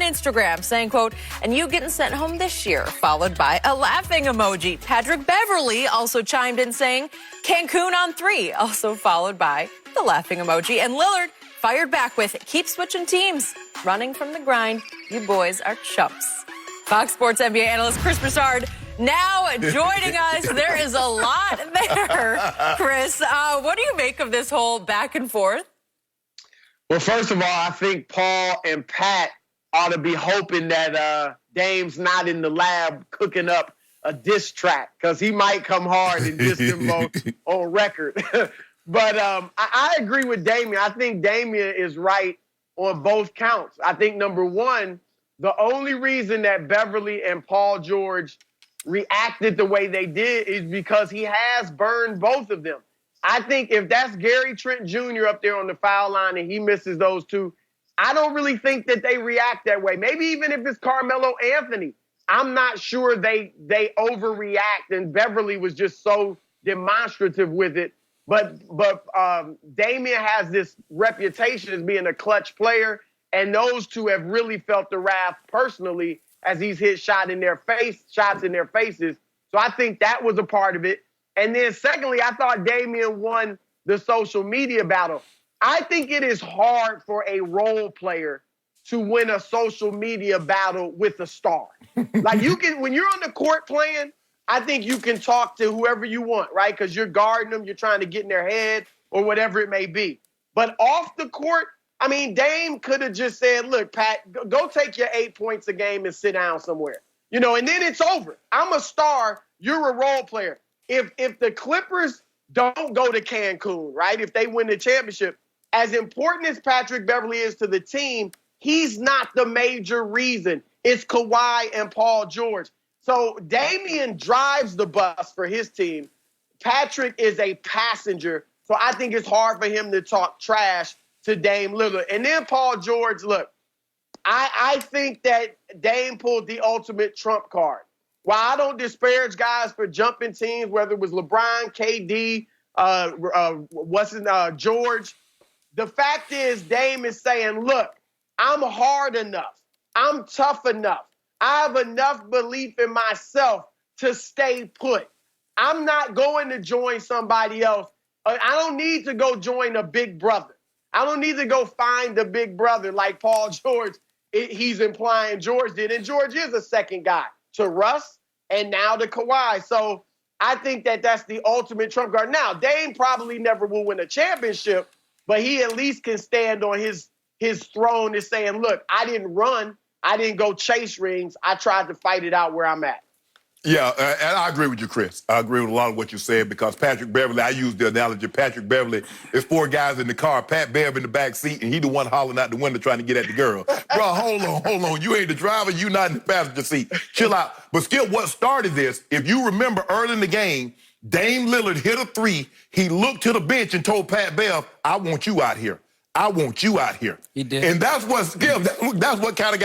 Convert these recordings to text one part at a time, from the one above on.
Instagram saying, quote, "and you getting sent home this year," followed by a laughing emoji. Patrick Beverley also chimed in saying, "Cancun on 3," also followed by the laughing emoji. And Lillard fired back with, "keep switching teams. Running from the grind. You boys are chumps." Fox Sports NBA analyst Chris Broussard now joining us. There is a lot there, Chris. What do you make of this whole back and forth? Well, first of all, I think Paul and Pat ought to be hoping that Dame's not in the lab cooking up a diss track, because he might come hard and diss them both on record. But I agree with Damian. I think Damian is right on both counts. I think, number one, the only reason that Beverly and Paul George reacted the way they did is because he has burned both of them. I think if that's Gary Trent Jr. up there on the foul line and he misses those two, I don't really think that they react that way. Maybe even if it's Carmelo Anthony, I'm not sure they overreact, and Beverly was just so demonstrative with it. But Damian has this reputation as being a clutch player, and those two have really felt the wrath personally as he's hit shots in their faces. So I think that was a part of it. And then secondly, I thought Damian won the social media battle. I think it is hard for a role player to win a social media battle with a star. Like, you can, when you're on the court playing, I think you can talk to whoever you want, right? Because you're guarding them, you're trying to get in their head or whatever it may be. But off the court, I mean, Dame could have just said, "Look, Pat, go take your 8 points a game and sit down somewhere." You know, and then it's over. I'm a star, you're a role player. If the Clippers don't go to Cancun, right, if they win the championship, as important as Patrick Beverley is to the team, he's not the major reason. It's Kawhi and Paul George. So Damian drives the bus for his team. Patrick is a passenger. So I think it's hard for him to talk trash to Dame Lillard. And then Paul George, look, I think that Dame pulled the ultimate trump card. While I don't disparage guys for jumping teams, whether it was LeBron, KD, George, the fact is Dame is saying, "Look, I'm hard enough. I'm tough enough. I have enough belief in myself to stay put. I'm not going to join somebody else. I don't need to go join a big brother. I don't need to go find a big brother like Paul George." He's implying George did. And George is a second guy to Russ and now to Kawhi. So I think that that's the ultimate trump card. Now, Dame probably never will win a championship, but he at least can stand on his throne and saying, "Look, I didn't run. I didn't go chase rings. I tried to fight it out where I'm at." Yeah, and I agree with you, Chris. I agree with a lot of what you said, because Patrick Beverley, I use the analogy, Patrick Beverley is 4 guys in the car, Pat Bev in the back seat, and he the one hollering out the window trying to get at the girl. Bro, hold on. You ain't the driver, you not in the passenger seat. Chill out. But Skip, what started this, if you remember early in the game, Dame Lillard hit a 3. He looked to the bench and told Pat Bev, "I want you out here. I want you out here." He did. And that's what kind of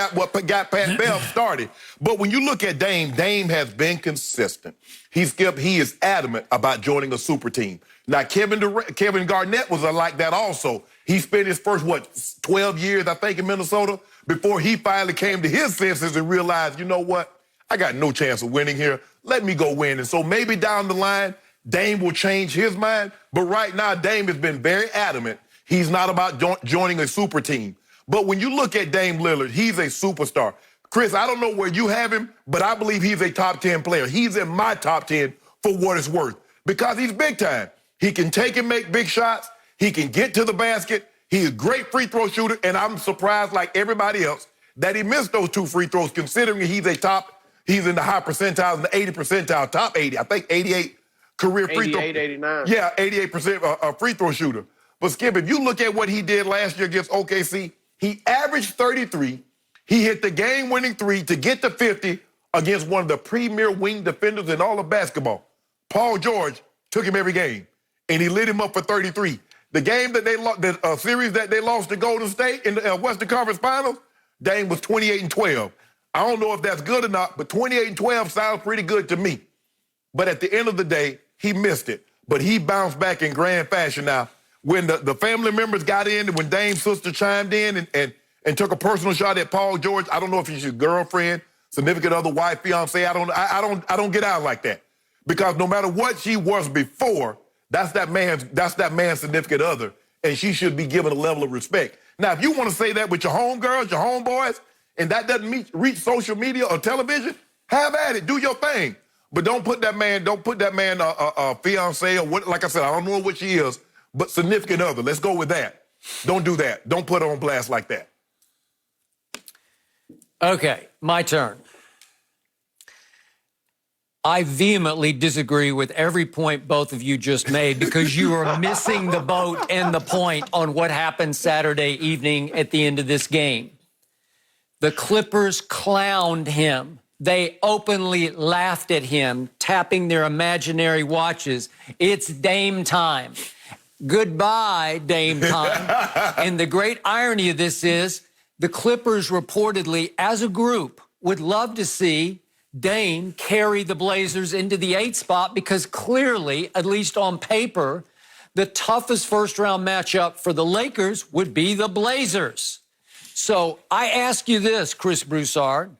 got Pat Bev started. But when you look at Dame has been consistent. He is adamant about joining a super team. Now, Kevin Garnett was like that also. He spent his first, 12 years, I think, in Minnesota before he finally came to his senses and realized, you know what? I got no chance of winning here. Let me go win. And so maybe down the line, Dame will change his mind. But right now, Dame has been very adamant. He's not about joining a super team. But when you look at Dame Lillard, he's a superstar. Chris, I don't know where you have him, but I believe he's a top 10 player. He's in my top 10 for what it's worth, because he's big time. He can take and make big shots. He can get to the basket. He's a great free throw shooter, and I'm surprised, like everybody else, that he missed those 2 free throws, considering he's in the high percentiles, in the 80 percentile, top 80. I think 88 career free throw. 89. Yeah, 88% free throw shooter. But Skip, if you look at what he did last year against OKC, he averaged 33. He hit the game-winning 3 to get to 50 against one of the premier wing defenders in all of basketball. Paul George took him every game, and he lit him up for 33. The game that they lost, the series that they lost to Golden State in the Western Conference Finals, Dame was 28-12. I don't know if that's good or not, but 28-12 sounds pretty good to me. But at the end of the day, he missed it. But he bounced back in grand fashion now. When the family members got in, and when Dame's sister chimed in and and took a personal shot at Paul George, I don't know if he's your girlfriend, significant other, wife, fiance. I don't get out like that. Because no matter what she was before, that's that man's significant other, and she should be given a level of respect. Now, if you want to say that with your homegirls, your homeboys, and that doesn't reach social media or television, have at it, do your thing. But don't put that man, fiance or what, like I said, I don't know what she is, but significant other. Let's go with that. Don't do that. Don't put her on blast like that. Okay, my turn. I vehemently disagree with every point both of you just made because you are missing the boat and the point on what happened Saturday evening at the end of this game. The Clippers clowned him. They openly laughed at him, tapping their imaginary watches. It's Dame time. Goodbye, Dame time. And the great irony of this is the Clippers reportedly, as a group, would love to see Dame carry the Blazers into the 8th spot because clearly, at least on paper, the toughest first-round matchup for the Lakers would be the Blazers. So I ask you this, Chris Broussard.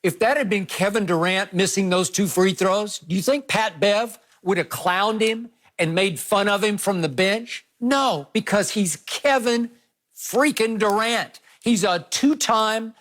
If that had been Kevin Durant missing those 2 free throws, do you think Pat Bev would have clowned him and made fun of him from the bench? No, because he's Kevin freaking Durant. He's a 2-time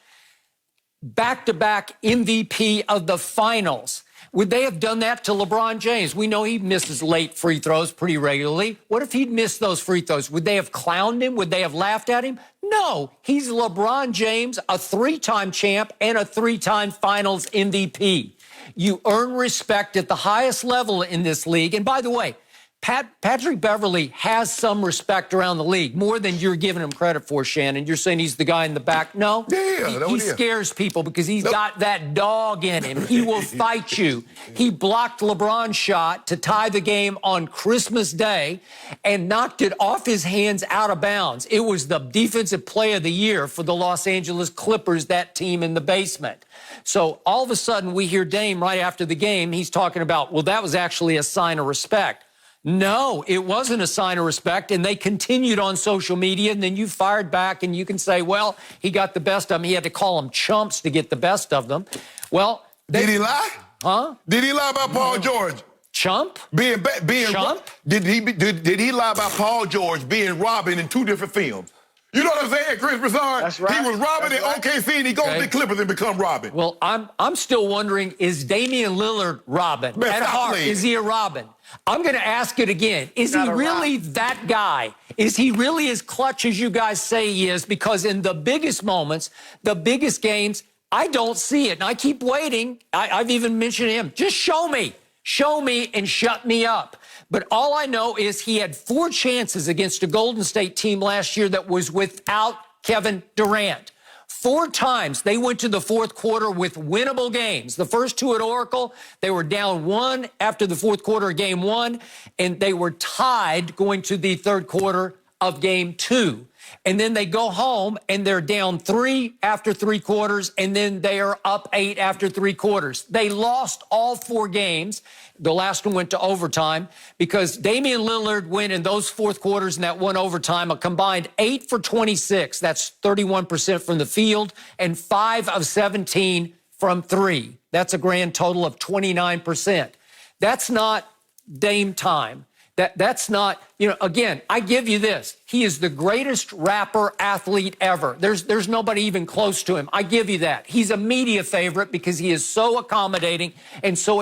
back-to-back MVP of the finals. Would they have done that to LeBron James? We know he misses late free throws pretty regularly. What if he'd missed those free throws? Would they have clowned him? Would they have laughed at him? No, he's LeBron James, a 3-time champ and a 3-time finals MVP. You earn respect at the highest level in this league. And by the way, Patrick Beverley has some respect around the league, more than you're giving him credit for, Shannon. You're saying he's the guy in the back. No, he scares people because he's got that dog in him. He will fight you. He blocked LeBron's shot to tie the game on Christmas Day and knocked it off his hands out of bounds. It was the defensive play of the year for the Los Angeles Clippers, that team in the basement. So all of a sudden we hear Dame right after the game. He's talking about, well, that was actually a sign of respect. No, it wasn't a sign of respect, and they continued on social media, and then you fired back, and you can say, well, he got the best of them. He had to call them chumps to get the best of them. Well, did he lie? Huh? Did he lie about Paul George? Chump? Being Chump? Did he lie about Paul George being Robin in 2 different films? You know what I'm saying, Chris Broussard? That's right. He was Robin in OKC, and he goes to the Clippers and become Robin. Well, I'm still wondering, is Damian Lillard Robin? At heart, is he a Robin? I'm going to ask it again. Is he really that guy? Is he really as clutch as you guys say he is? Because in the biggest moments, the biggest games, I don't see it. And I keep waiting. I've even mentioned him. Just show me. Show me and shut me up. But all I know is he had 4 chances against a Golden State team last year that was without Kevin Durant. 4 times they went to the 4th quarter with winnable games. The first 2 at Oracle, they were down 1 after the 4th quarter of game 1, and they were tied going to the 3rd quarter of game 2. And then they go home and they're down 3 after 3 quarters, and then they are up 8 after 3 quarters. They lost all 4 games. The last one went to overtime because Damian Lillard went in those 4th quarters in that 1 overtime, a combined 8 for 26. That's 31% from the field, and 5 of 17 from 3. That's a grand total of 29%. That's not Dame time. That's not, again, I give you this. He is the greatest rapper athlete ever. There's nobody even close to him. I give you that. He's a media favorite because he is so accommodating and so